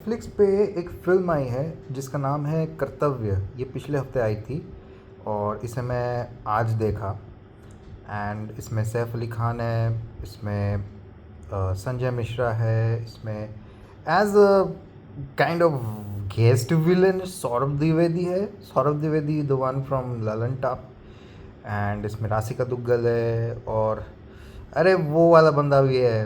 Netflix पे एक film आई है जिसका नाम है कर्तव्य। ये पिछले हफ्ते आई थी और इसे मैं आज देखा। एंड इसमें सैफ अली खान है, इसमें संजय मिश्रा है, इसमें as a kind of guest villain Saurabh Dwivedi है। Saurabh Dwivedi the one from Lallantop. And इसमें राशिका दुग्गल है और अरे वो वाला बंदा भी है,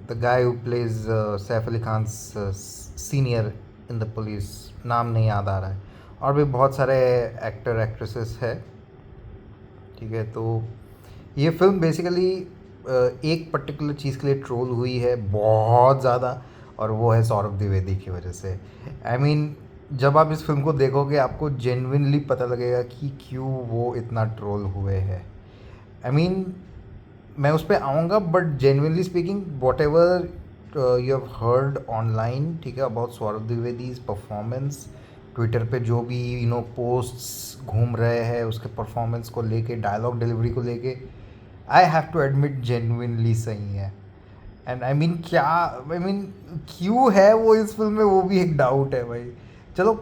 the guy who plays Saif Ali Khan senior in the police. नाम नहीं याद आ रहा है। और भी बहुत सारे एक्टर एक्ट्रेसेस है। ठीक है, तो ये फिल्म बेसिकली एक पर्टिकुलर चीज़ के लिए ट्रोल हुई है बहुत ज़्यादा, और वो है सौरभ द्विवेदी की वजह से। आई मीन जब आप इस फिल्म को देखोगे आपको जेन्युइनली पता लगेगा कि क्यों वो इतना ट्रोल हुए हैं। आई मीन मैं उस पर आऊँगा, but genuinely speaking what ever you have heard online, ठीक है, अबाउट सौरभ द्विवेदीज परफॉर्मेंस, ट्विटर पे जो भी पोस्ट्स घूम रहे हैं उसके परफॉर्मेंस को लेके, डायलॉग डिलीवरी को लेके, I have to admit genuinely सही है। एंड आई मीन क्यों है वो इस फिल्म में, वो भी एक डाउट है भाई। चलो,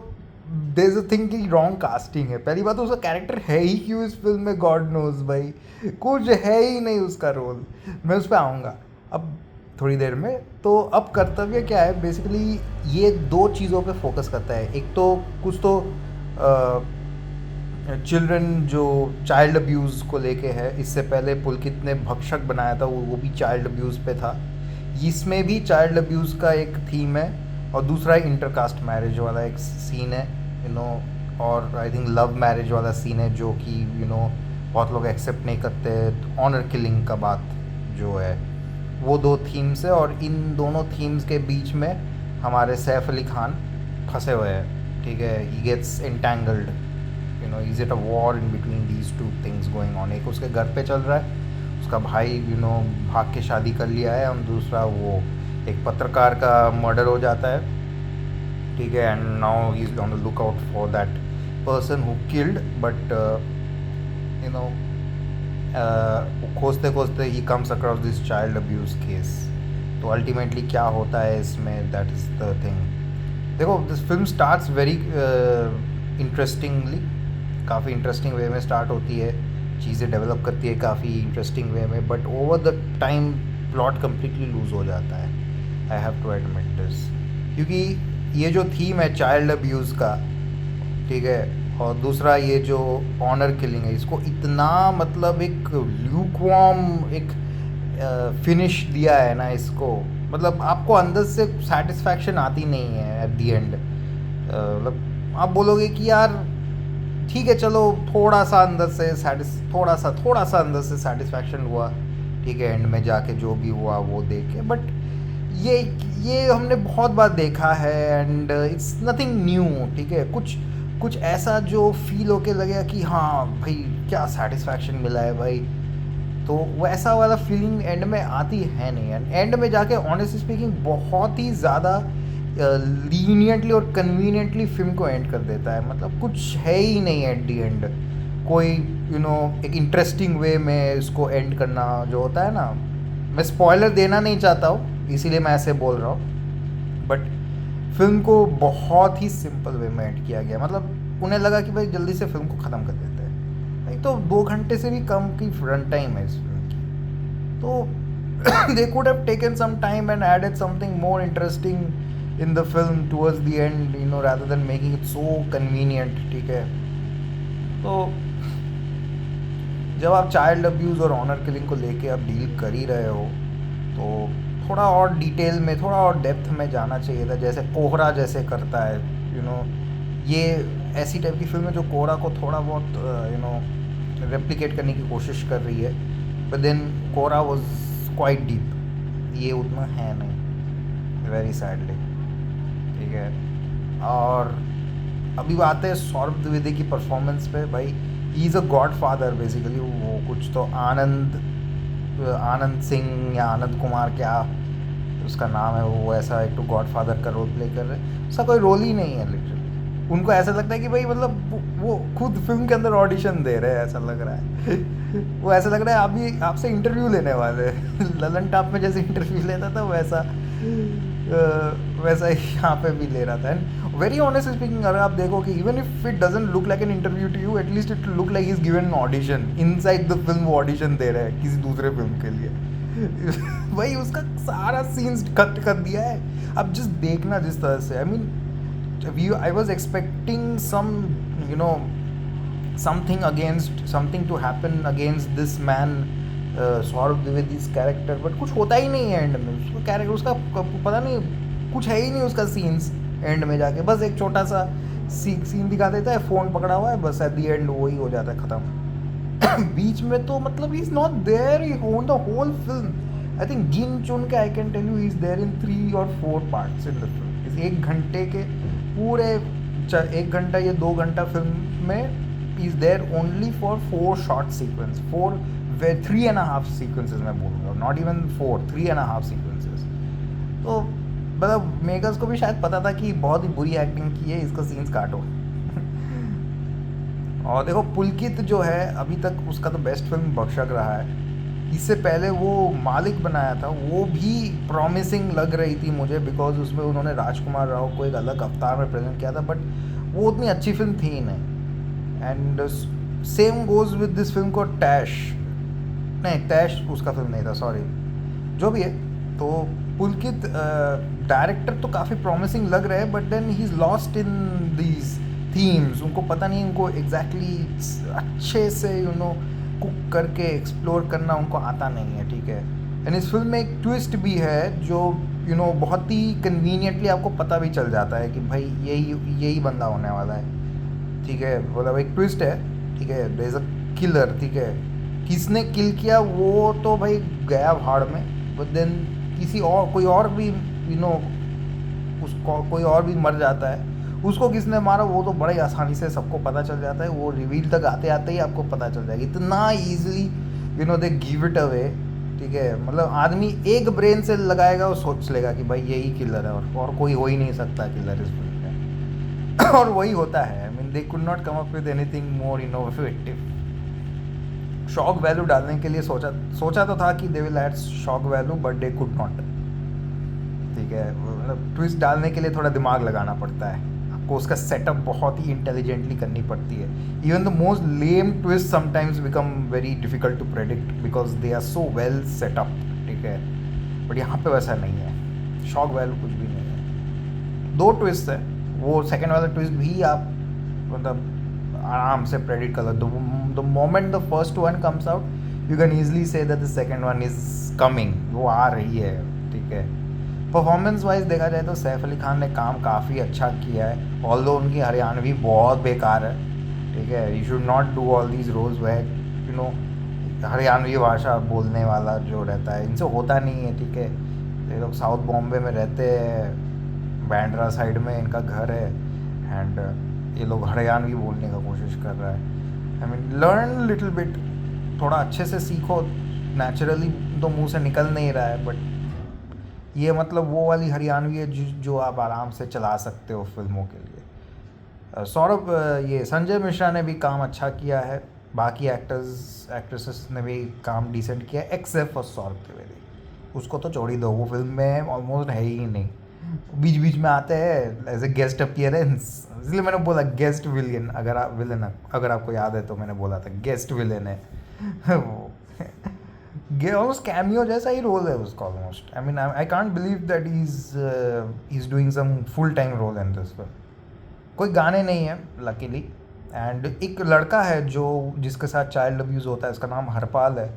देयर इज अ थिंग कि रॉन्ग कास्टिंग है। पहली बात तो उसका कैरेक्टर है ही क्यों इस फिल्म में, गॉड नोज भाई, कुछ है ही नहीं उसका रोल। मैं उस पर आऊँगा अब थोड़ी देर में। तो अब कर्तव्य क्या है, बेसिकली ये दो चीज़ों पे फोकस करता है। एक तो कुछ तो चिल्ड्रन जो चाइल्ड अब्यूज़ को लेके है। इससे पहले पुलकित ने भक्षक बनाया था, वो भी चाइल्ड अब्यूज़ पे था। इसमें भी चाइल्ड अब्यूज़ का एक थीम है। और दूसरा इंटरकास्ट मैरिज वाला एक सीन है, और आई थिंक लव मैरिज वाला सीन है जो कि बहुत लोग एक्सेप्ट नहीं करते। ऑनर किलिंग का बात जो है, वो दो थीम्स है। और इन दोनों थीम्स के बीच में हमारे सैफ अली खान फंसे हुए हैं। ठीक है, he gets entangled, is it a war in between these two things going on. एक उसके घर पे चल रहा है, उसका भाई भाग के शादी कर लिया है, और दूसरा वो एक पत्रकार का मर्डर हो जाता है। ठीक है, and now he is on the look out for that person who killed, but खोजते खोजते he comes across this child abuse case. तो अल्टीमेटली क्या होता है इसमें, दैट इज़ द थिंग। देखो, this film starts very interestingly, काफ़ी interesting way में स्टार्ट होती है, चीज़ें डेवलप करती है काफ़ी इंटरेस्टिंग वे में, but over the time plot completely lose हो जाता है। I have to admit this, क्योंकि ये जो थीम है चाइल्ड अब्यूज़ का, ठीक है, और दूसरा ये जो ऑनर किलिंग है, इसको इतना मतलब एक ल्यूकवार्म एक फिनिश दिया है ना इसको, मतलब आपको अंदर से सेटिस्फैक्शन आती नहीं है एट दी एंड। मतलब आप बोलोगे कि यार ठीक है, चलो थोड़ा सा अंदर से थोड़ा सा अंदर से सेटिस्फैक्शन हुआ, ठीक है, एंड में जाके जो भी हुआ वो देख के। बट ये हमने बहुत बार देखा है, एंड इट्स नथिंग न्यू। ठीक है, कुछ ऐसा जो फील होके लगेगा कि हाँ भाई क्या सेटिस्फैक्शन मिला है भाई, तो वैसा वाला फीलिंग एंड में आती है नहीं। एंड एंड में जाके ऑनेस्टली स्पीकिंग बहुत ही ज़्यादा लीनियंटली और कन्वीनियंटली फिल्म को एंड कर देता है। मतलब कुछ है ही नहीं एट दी एंड, कोई एक इंटरेस्टिंग वे में इसको एंड करना जो होता है ना। मैं स्पॉइलर देना नहीं चाहता हूँ, इसीलिए मैं ऐसे बोल रहा हूँ, बट फिल्म को बहुत ही सिंपल वे में एंड किया गया। मतलब उन्हें लगा कि भाई जल्दी से फिल्म को ख़त्म कर देते हैं, नहीं तो 2 घंटे से भी कम की रन टाइम है इस फिल्म की। तो they could have taken some time and added something more interesting in the film towards the end, rather than making it so convenient. ठीक है, तो जब आप चाइल्ड अब्यूज़ और ऑनर किलिंग को लेके आप डील कर ही रहे हो, तो थोड़ा और डिटेल में, थोड़ा और डेप्थ में जाना चाहिए था, जैसे कोहरा जैसे करता है। ये ऐसी टाइप की फिल्म है जो कोहरा को थोड़ा बहुत रेप्लिकेट करने की कोशिश कर रही है, बट देन कोहरा वाज क्वाइट डीप, ये उतना है नहीं, वेरी सैडली। ठीक है, और अभी बात है सौरभ द्विवेदी की परफॉर्मेंस पे। भाई he is a God father basically. वो कुछ तो आनंद सिंह या आनंद कुमार क्या उसका नाम है, वो ऐसा एक तो गॉड फादर का रोल प्ले कर रहे हैं। उसका कोई रोल ही नहीं है लिटरली। उनको ऐसा लगता है कि भाई मतलब वो खुद फिल्म के अंदर ऑडिशन दे रहे हैं, ऐसा लग रहा है। वो ऐसा लग रहा है अभी आपसे इंटरव्यू लेने वाले ललन टॉप में जैसे इंटरव्यू लेता था वैसा वैसा ही यहाँ पे भी ले रहा था। एंड वेरी ऑनेस्टली स्पीकिंग, अगर आप देखो कि even if it doesn't look like an interview to you, at least it look like is given an audition inside the film. वो ऑडिशन दे रहा है किसी दूसरे फिल्म के लिए। भाई उसका सारा सीन्स कट कर दिया है। अब जस्ट देखना जिस तरह से, I mean I was expecting some you know something to happen against this man Saurabh Dwivedi's character, but कुछ होता ही नहीं है एंड में। उसका कैरेक्टर, उसका पता नहीं, कुछ है ही नहीं उसका सीन्स एंड में जाके। बस एक छोटा सा सीन दिखा देता है, फ़ोन पकड़ा हुआ है, बस एट द एंड वही हो जाता है ख़त्म। बीच में तो मतलब he is not there on the whole film. I think गिन चुन के I can tell you is there in 3 or 4 parts in the film. इस 1 घंटे के पूरे 1 घंटा या 2 घंटा फिल्म में is there only for 4 short sequence, 3.5 sequences मैं बोलूँगा, नॉट इवन 4, 3.5 सीक्वेंसेस। तो मतलब मेकर्स को भी शायद पता था कि बहुत ही बुरी एक्टिंग की है, इसका सीन्स काटो। और देखो पुलकित जो है अभी तक उसका तो बेस्ट फिल्म बख्शक रहा है। इससे पहले वो मालिक बनाया था, वो भी प्रॉमिसिंग लग रही थी मुझे, बिकॉज उसमें उन्होंने राजकुमार राव को एक अलग अवतार में प्रेजेंट किया था, बट वो उतनी अच्छी फिल्म थी ही नहीं। And same goes with this film को टैश उसका फिल्म नहीं था, सॉरी, जो भी है। तो पुलकित डायरेक्टर तो काफ़ी प्रॉमिसिंग लग रहे हैं, but then he is lost in these themes. उनको पता नहीं, उनको एग्जैक्टली अच्छे से कुक करके एक्सप्लोर करना उनको आता नहीं है, ठीक है। एंड इस फिल्म में एक ट्विस्ट भी है जो बहुत ही कन्वीनियंटली आपको पता भी चल जाता है कि भाई यही बंदा होने वाला है, ठीक है। मतलब एक ट्विस्ट है, ठीक है, देयर इज अ किलर, ठीक है। किसने किल किया वो तो भाई गया भाड़ में, बट देन कोई और भी उसको कोई और भी मर जाता है। उसको किसने मारा वो तो बड़े आसानी से सबको पता चल जाता है। वो रिवील तक आते आते ही आपको पता चल जाएगा, इतना easily they give it away, ठीक है। मतलब आदमी एक ब्रेन से लगाएगा और सोच लेगा कि भाई यही किलर है, और कोई हो ही नहीं सकता किलर इस फिल्म में। और वही होता है। I mean they could not come up with anything more innovative. Shock value डालने के लिए सोचा तो था कि they will add shock value, but they could not, ठीक है। मतलब ट्विस्ट डालने के लिए थोड़ा दिमाग लगाना पड़ता है आपको, उसका सेटअप बहुत ही इंटेलिजेंटली करनी पड़ती है। Even the most lame twist sometimes become very difficult to predict because they are so well set up, ठीक है। बट यहाँ पे वैसा नहीं है, शॉक वैल्यू कुछ भी नहीं है। 2 ट्विस्ट है, वो सेकेंड वाला ट्विस्ट भी आप मतलब आराम से प्रेडिक्ट कर लो। The moment the first one comes out you can easily say that the second one is coming, वो आ रही है, ठीक है। परफॉर्मेंस वाइज देखा जाए तो सैफ अली खान ने काम काफ़ी अच्छा किया है, ऑल्दो उनकी हरियाणवी बहुत बेकार है, ठीक है। You should not do all these roles where Haryanvi भाषा बोलने वाला जो रहता है, इनसे होता नहीं है, ठीक है। ये लोग साउथ बॉम्बे में रहते हैं, बैंड्रा साइड में इनका घर है, एंड ये लोग हरियाणवी बोलने का कोशिश कर रहा है। I mean learn little bit, थोड़ा अच्छे से सीखो। नेचुरली तो मुंह से निकल नहीं रहा है, बट ये मतलब वो वाली हरियाणवी है जो आप आराम से चला सकते हो फिल्मों के लिए। सौरभ ये संजय मिश्रा ने भी काम अच्छा किया है, बाकी एक्ट्रेसेस ने भी काम डिसेंट किया है, एक्सेप्ट फॉर सौरभ त्रिवेदी। उसको तो छोड़ ही दो, वो फिल्म में ऑलमोस्ट है ही नहीं, बीच बीच में आते हैं एज ए गेस्ट अपीयरेंस, इसलिए मैंने बोला गेस्ट विलेन। अगर आपको याद है तो मैंने बोला था गेस्ट विलेन है। ऑलमोस्ट कैमियो जैसा ही रोल है उसका almost. I mean I can't believe that he is doing some full time role in this film. कोई गाने नहीं है लकीली, एंड एक लड़का है जिसके साथ चाइल्ड अब्यूज़ होता है, उसका नाम हरपाल है।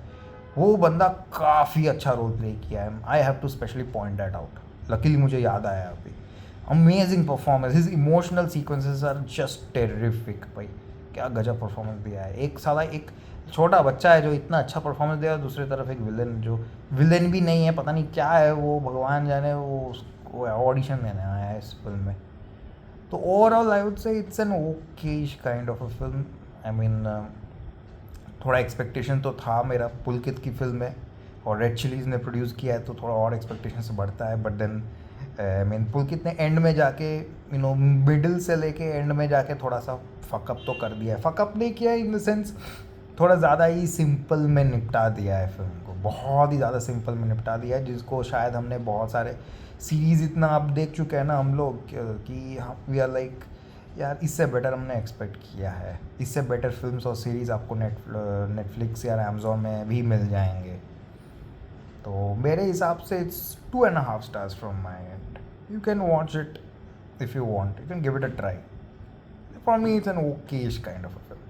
वो बंदा काफ़ी अच्छा रोल प्ले किया है, I have to specially point that out. Luckily मुझे याद आया अभी। Amazing performance, his emotional sequences are just terrific. भाई क्या गजब परफॉर्मेंस दिया है। एक छोटा बच्चा है जो इतना अच्छा परफॉर्मेंस दिया, दूसरी तरफ एक विलन जो विलन भी नहीं है, पता नहीं क्या है वो, भगवान जाने, वो ऑडिशन देने आया है इस फिल्म में। तो overall I would say it's an Okesh kind of a film. I mean थोड़ा एक्सपेक्टेशन तो था मेरा पुलकित की फिल्म में, और रेड चिलीज़ ने प्रोड्यूस किया है तो थोड़ा और एक्सपेक्टेशन से बढ़ता है। बट देन आई मीन पुलकित ने एंड में जाके मिडिल से लेके एंड में जाके थोड़ा सा फकअप तो कर दिया है। फकअप नहीं किया इन द सेंस, थोड़ा ज़्यादा ही सिंपल में निपटा दिया है फिल्म को, बहुत ही ज़्यादा सिंपल में निपटा दिया है, जिसको शायद हमने बहुत सारे सीरीज़ इतना अब देख चुके हैं ना हम लोग कि वी आर लाइक यार इससे बेटर हमने एक्सपेक्ट किया है, इससे बेटर फिल्म्स और सीरीज़ आपको नेटफ्लिक्स या अमेज़ॉन में भी मिल जाएंगे। तो मेरे हिसाब से it's 2.5 stars from my and. You can watch it if you want, you can give it a try. For me it's an Okesh kind of a film.